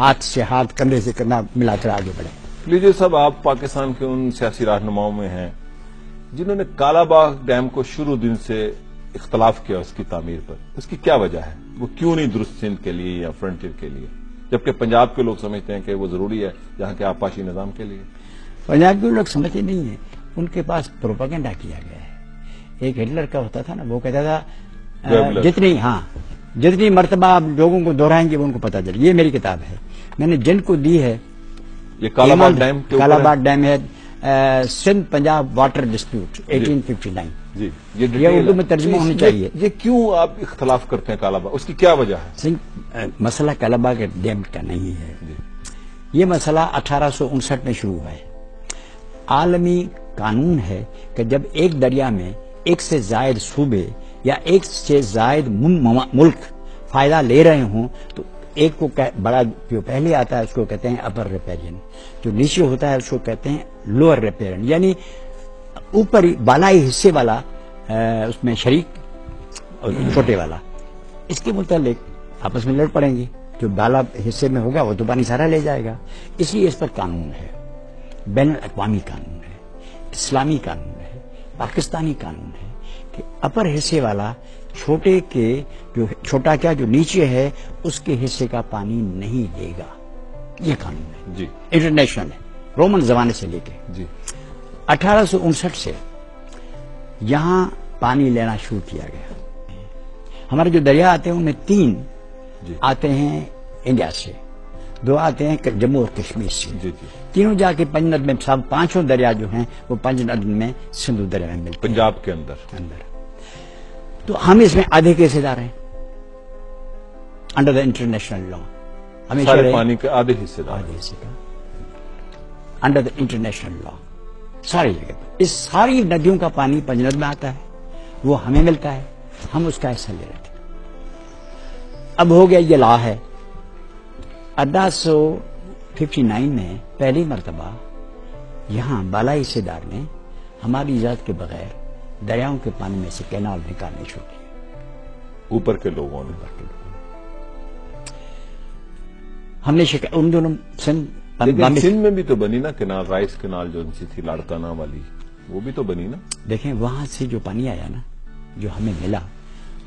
ہاتھ سے ہاتھ کندھے سے کندھا ملا کر آگے بڑھے. لیجیے صاحب، آپ پاکستان کے ان سیاسی رہنماؤں میں ہیں جنہوں نے کالا باغ ڈیم کو شروع دن سے اختلاف کیا اس کی تعمیر پر. اس کی کیا وجہ ہے؟ وہ کیوں نہیں درست سندھ کے لیے یا فرنٹیئر کے لیے، جبکہ پنجاب کے لوگ سمجھتے ہیں کہ وہ ضروری ہے یہاں کے آبپاشی نظام کے لیے؟ پنجاب کے لوگ سمجھتے نہیں ہیں، ان کے پاس پروپیگنڈا کیا گیا ہے. ایک ہٹلر کا ہوتا تھا نا، وہ کہتا تھا جتنی مرتبہ آپ لوگوں کو دہرائیں گے وہ ان کو پتہ چلے. یہ میری کتاب ہے، میں نے جن کو دی ہے. یہ کالا باغ ڈیم کے کالا باغ ڈیم ہے، سندھ پنجاب واٹر ڈسپیوٹ 1859. جی، یہ اردو میں ترجمہ ہونی چاہیے. یہ کیوں آپ اختلاف کرتے ہیں کالا باغ؟ اس کی کیا وجہ ہے؟ مسئلہ کالا باغ ڈیم کا نہیں ہے. یہ مسئلہ 1859 میں شروع ہوا ہے. عالمی قانون ہے کہ جب ایک دریا میں ایک سے زائد صوبے یا ایک سے زائد ملک فائدہ لے رہے ہوں تو ایک کو بڑا جو پہلے آتا ہے اس کو کہتے ہیں اپر ریپیرین، جو نیچے ہوتا ہے اس کو کہتے ہیں لوئر ریپیرین. یعنی اوپر بالائی حصے والا اس میں شریک اور چھوٹے والا. اس کے متعلق آپس میں لڑ پڑیں گے. جو بالا حصے میں ہوگا وہ تو پانی سارا لے جائے گا. اس لیے اس پر قانون ہے، بین الاقوامی قانون ہے، اسلامی قانون ہے، پاکستانی قانون ہے کہ اپر حصے والا چھوٹے کے جو نیچے ہے اس کے حصے کا پانی نہیں لے گا. یہ قانون ہے جی، انٹرنیشنل ہے، رومن زمانے سے لے کے. جی 1859 سے یہاں پانی لینا شروع کیا گیا. ہمارے جو دریا آتے ہیں ان میں 3 آتے ہیں انڈیا سے، 2 آتے ہیں جموں اور کشمیر سے. تینوں جا کے پنجند میں 5 دریا جو ہیں وہ پنجند میں سندھو دریا میں ملتے ہیں پنجاب کے اندر. تو ہم اس میں آدھے کے حصے دار ہیں انڈر دا انٹرنیشنل لا. ہمیں سارے پانی کے آدھے حصے دار انڈر دا انٹرنیشنل لا ساری جگہ. اس ساری ندیوں کا پانی پنجند میں آتا ہے، وہ ہمیں ملتا ہے، ہم اس کا حصہ لے رہے تھے. اب ہو گیا یہ لا ہے. 1859 میں پہلی مرتبہ یہاں بالائی حصے دار نے ہماری اجازت کے بغیر دریاؤں کے پانی میں سے کینال نکالنے شروع کیے. اوپر کے لوگوں نے ہم نے ان دونوں سندھ میں بھی تو بنی نا کینال، رائس کینال جو تھی لاڑکانہ والی، وہ بھی تو بنی نا. دیکھیں وہاں سے جو پانی آیا نا، جو ہمیں ملا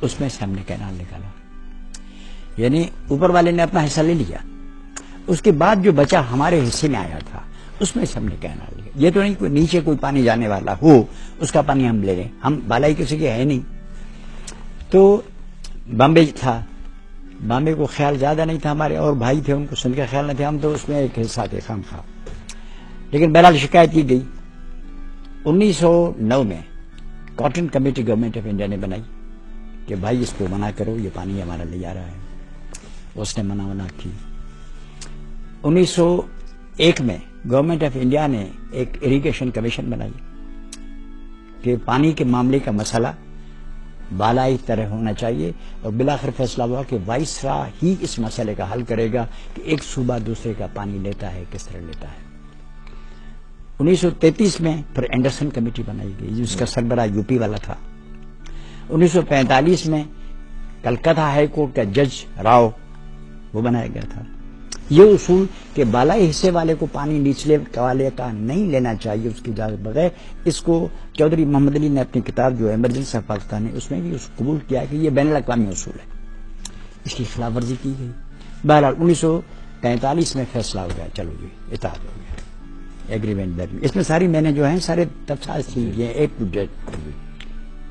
اس میں سے ہم نے کینال نکالا. یعنی اوپر والے نے اپنا حصہ لے لیا، اس کے بعد جو بچا ہمارے حصے میں آیا تھا اس میں سے ہم نے کینال لیا. یہ تو نہیں کوئی نیچے کوئی پانی جانے والا ہو اس کا پانی ہم لے لیں. ہم بالائی کسی کے ہے نہیں. تو بامبے تھا، بامبے کو خیال زیادہ نہیں تھا، ہمارے اور بھائی تھے ان کو سندھ کا خیال نہیں تھا. ہم تو اس میں ایک حصہ تھے خام خواہ. لیکن بہرحال شکایت کی گئی. 1909 میں cotton committee government of India نے بنائی کہ بھائی اس کو منع کرو، یہ پانی ہمارا لے جا رہا ہے. اس نے منع کی. 1901 میں گورنمنٹ آف انڈیا نے ایک اریگیشن کمیشن بنائی کہ پانی کے معاملے کا مسئلہ بالائی طرح ہونا چاہیے، اور بالآخر فیصلہ ہوا کہ وائسرا ہی اس مسئلے کا حل کرے گا کہ ایک صوبہ دوسرے کا پانی لیتا ہے کس طرح لیتا ہے. 1933 میں پھر اینڈرسن کمیٹی بنائی گئی جس کا سربراہ یوپی والا تھا. 1945 میں کلکتہ ہائی کورٹ کا جج راؤ وہ بنایا گیا تھا. یہ اصول کہ بالائی حصے والے کو پانی نچلے والے کا نہیں لینا چاہیے اس کی اجازت بغیر، اس کو چودھری محمد علی نے اپنی کتاب جو ایمرجنسی آف پاکستان ہے اس میں بھی اس قبول کیا کہ یہ بین الاقوامی اصول ہے. اس کی خلاف ورزی کی گئی. بہرحال 1943 میں فیصلہ ہو گیا، چلو جی اطاعت ہو گیا، ایگریمنٹ درج. اس میں ساری میں نے جو ہیں سارے تفصیلات یہ اے ٹو زیڈ.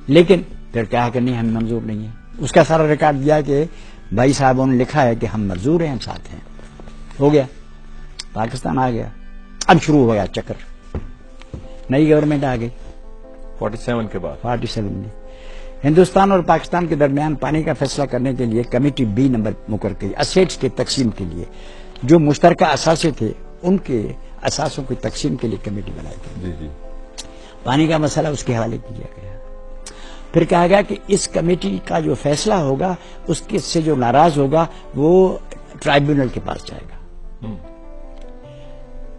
لیکن پھر کہا کہ نہیں ہم منظور نہیں ہے. اس کا سارا ریکارڈ دیا کہ بھائی صاحبوں نے لکھا ہے کہ ہم منظور ہیں، ہم ساتھ ہیں. ہو گیا، پاکستان آ گیا. اب شروع ہو گیا چکر. نئی گورنمنٹ آ گئی 47 کے بعد. 47 میں ہندوستان اور پاکستان کے درمیان پانی کا فیصلہ کرنے کے لیے کمیٹی بی نمبر مقرر کی. اسیٹس کی تقسیم کے لیے جو مشترکہ اثاثے تھے ان کے اثاثوں کی تقسیم کے لیے کمیٹی بنائی گئی. جی. پانی کا مسئلہ اس کے حوالے کیا گیا. پھر کہا گیا کہ اس کمیٹی کا جو فیصلہ ہوگا اس کے سے جو ناراض ہوگا وہ ٹرائبیونل کے پاس جائے گا.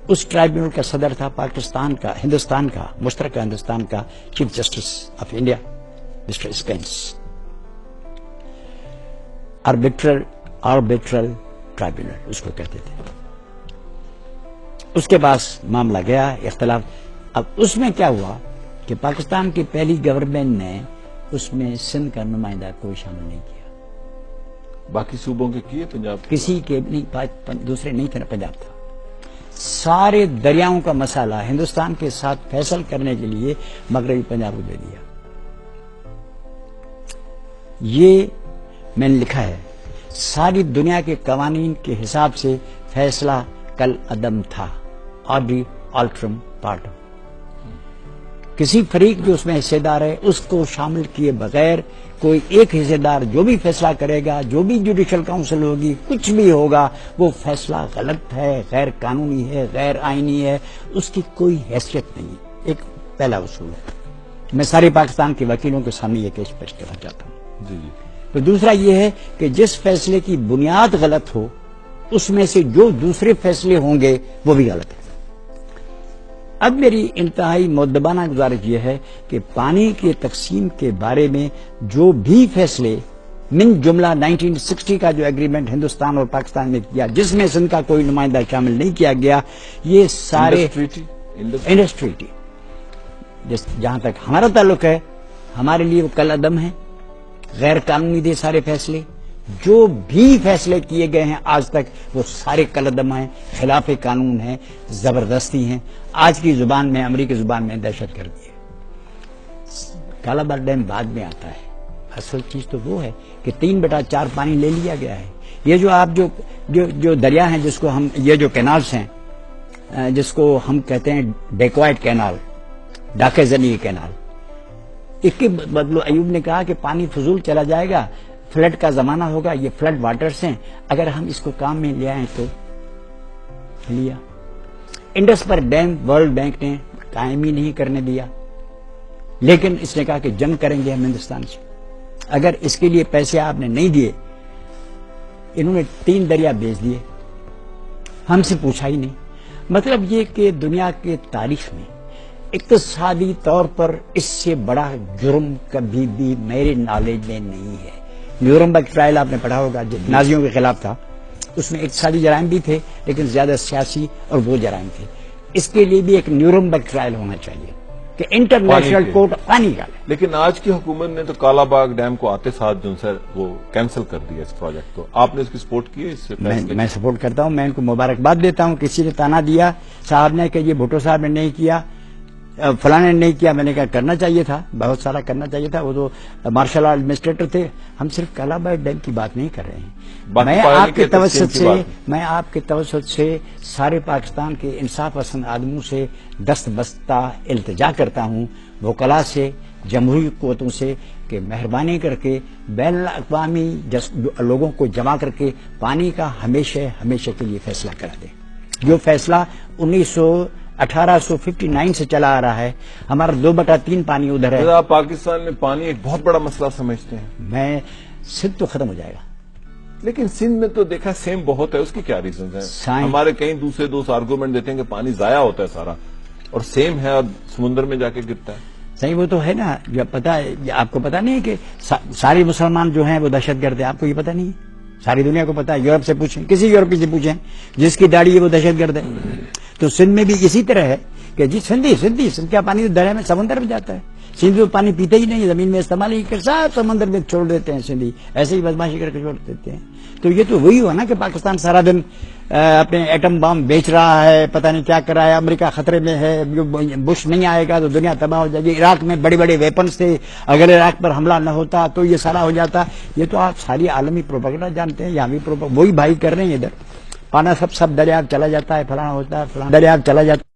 اس ٹرائبیونل کا صدر تھا ہندوستان کا مشترکہ ہندوستان کا chief justice of India mister Spens. Arbitral tribunal اس کو کہتے تھے. اس کے پاس معاملہ گیا اختلاف. اب اس میں کیا ہوا کہ پاکستان کی پہلی گورنمنٹ نے اس میں سندھ کا نمائندہ کوئی شامل نہیں کیا. باقی صوبوں کے کیے؟ پنجاب کسی کے نہیں، دوسرے نہیں تھے، پنجاب تھا. سارے دریاؤں کا مسئلہ ہندوستان کے ساتھ فیصل کرنے کے لیے مغربی پنجاب کو دے دیا. یہ میں نے لکھا ہے، ساری دنیا کے قوانین کے حساب سے فیصلہ کل عدم تھا. آرڈی آلٹرم پارٹ، کسی فریق جو اس میں حصے دار ہے اس کو شامل کیے بغیر کوئی ایک حصے دار جو بھی فیصلہ کرے گا، جو بھی جوڈیشل کاؤنسل ہوگی، کچھ بھی ہوگا، وہ فیصلہ غلط ہے، غیر قانونی ہے، غیر آئینی ہے، اس کی کوئی حیثیت نہیں. ایک پہلا اصول ہے. میں سارے پاکستان کے وکیلوں کے سامنے یہ کیس پیش کرنا چاہتا ہوں. جی جی. تو دوسرا یہ ہے کہ جس فیصلے کی بنیاد غلط ہو اس میں سے جو دوسرے فیصلے ہوں گے وہ بھی غلط ہے. اب میری انتہائی مؤدبانہ گزارش یہ ہے کہ پانی کی تقسیم کے بارے میں جو بھی فیصلے من جملہ 1960 کا جو ایگریمنٹ ہندوستان اور پاکستان نے کیا، جس میں سندھ کا کوئی نمائندہ شامل نہیں کیا گیا، یہ سارے انڈسٹریٹی جہاں تک ہمارا تعلق ہے ہمارے لیے وہ کل عدم ہے، غیر قانونی تھے سارے فیصلے. جو بھی فیصلے کیے گئے ہیں آج تک وہ سارے کل عدم ہیں، خلاف قانون ہیں، زبردستی ہیں. آج کی زبان میں، امریکی زبان میں دہشت گردی ہے. کالاباغ ڈیم بعد میں آتا ہے. اصل چیز تو وہ ہے کہ 3/4 پانی لے لیا گیا ہے. یہ جو آپ جو دریا ہیں، جس کو ہم، یہ جو کینالز ہیں جس کو ہم کہتے ہیں ڈیکوائٹ کینال، ڈاکے زنی کینال، اس کے بدلو ایوب نے کہا کہ پانی فضول چلا جائے گا، فلڈ کا زمانہ ہوگا، یہ فلڈ واٹرز ہیں، اگر ہم اس کو کام میں لے آئیں تو لیا. انڈس پر ڈیم ورلڈ بینک نے قائم ہی نہیں کرنے دیا، لیکن اس نے کہا کہ جنگ کریں گے ہم ہندوستان سے اگر اس کے لیے پیسے آپ نے نہیں دیے. انہوں نے 3 دریا بیچ دیے، ہم سے پوچھا ہی نہیں. مطلب یہ کہ دنیا کے تاریخ میں اقتصادی طور پر اس سے بڑا جرم کبھی بھی میرے نالج میں نہیں ہے. نیورمبرگ ٹرائل آپ نے پڑھا ہوگا جو نازیوں کے خلاف تھا، اس میں اقتصادی جرائم بھی تھے لیکن زیادہ سیاسی اور وہ جرائم تھے. اس کے لیے بھی ایک نیورمبرگ ٹرائل ہونا چاہیے کہ انٹرنیشنل کورٹ پانی کا. لیکن آج کی حکومت نے تو کالا باغ ڈیم کو آتے ساتھ جو ہے وہ کینسل کر دیا اس پروجیکٹ کو. آپ نے اس کی سپورٹ کی ہے؟ اس سے میں سپورٹ کرتا ہوں، میں ان کو مبارکباد دیتا ہوں. کسی نے تانا دیا صاحب نے کہ یہ بھٹو صاحب نے نہیں کیا، فلاں نے نہیں کیا، میں نے کہا کرنا چاہیے تھا، بہت سارا کرنا چاہیے تھا. وہ تو مارشل لا ایڈمنسٹریٹر تھے. ہم صرف کالا باغ ڈیم کی بات نہیں کر رہے ہیں. میں آپ کے توسط سے سارے پاکستان کے انصاف پسند آدمیوں سے دست بستہ التجا کرتا ہوں، وکلاء سے، جمہوری قوتوں سے، کہ مہربانی کر کے بین الاقوامی لوگوں کو جمع کر کے پانی کا ہمیشہ کے لیے فیصلہ کرا دیں. جو فیصلہ 1859 سے چلا آ رہا ہے، ہمارا 2/3 پانی ادھر ہے. آپ پاکستان میں پانی ایک بہت بڑا مسئلہ سمجھتے ہیں؟ میں سندھ تو ختم ہو جائے گا، لیکن سندھ میں تو دیکھا سیم بہت ہے. اس کی کیا ریزنز ہیں؟ ہمارے کئی دوسرے دوست آرگومنٹ دیتے ہیں کہ پانی ضائع ہوتا ہے سارا، اور سیم ہے اور سمندر میں جا کے گرتا ہے. صحیح، وہ تو ہے نا. جو پتا ہے، آپ کو پتا نہیں ہے کہ سارے مسلمان جو ہیں وہ دہشت گرد ہیں؟ آپ کو یہ پتا نہیں ہے؟ ساری دنیا کو پتا ہے. یورپ سے پوچھیں، کسی یورپی سے پوچھیں، جس کی داڑھی ہے وہ دہشت گرد ہے. تو سندھ میں بھی اسی طرح ہے کہ جی سندھ کا پانی دریا میں سمندر میں جاتا ہے. سندھ میں پانی پیتے ہی نہیں، زمین میں استعمال ہی کر، سب سمندر میں چھوڑ دیتے ہیں. سندھی ایسے ہی بدماشی کر کے چھوڑ دیتے ہیں. تو یہ تو وہی ہوا نا کہ پاکستان سارا دن اپنے ایٹم بم بیچ رہا ہے، پتہ نہیں کیا کر رہا ہے. امریکہ خطرے میں ہے، بش نہیں آئے گا تو دنیا تباہ ہو جائے گی. عراق میں بڑے بڑے ویپنز تھے، اگر عراق پر حملہ نہ ہوتا تو یہ سارا ہو جاتا. یہ تو آپ ساری عالمی پروپیگنڈا جانتے ہیں، یہاں بھی وہی بھائی کر رہے ہیں. ادھر پانا سب دریافت چلا جاتا ہے، فلانا ہوتا ہے، فلانا دریافت چلا جاتا ہے.